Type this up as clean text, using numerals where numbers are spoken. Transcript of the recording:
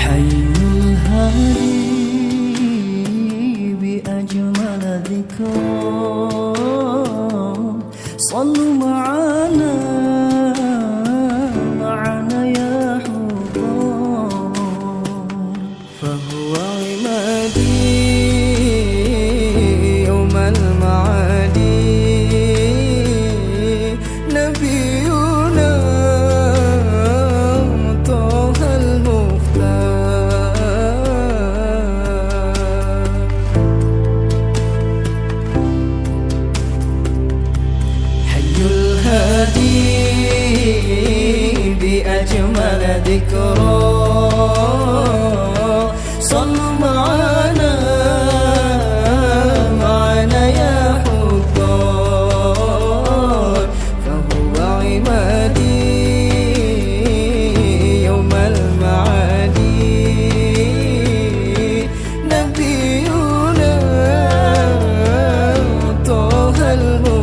حي الهادي بأجمل ذكر صلوا معنا يا حضار فهو عمادي يوم المعادي نبينا طه المختار حي الهادي بأجمل ذكرى صلوا معنا يا حضار فهو عمادي يوم المعادي نبينا طه المختار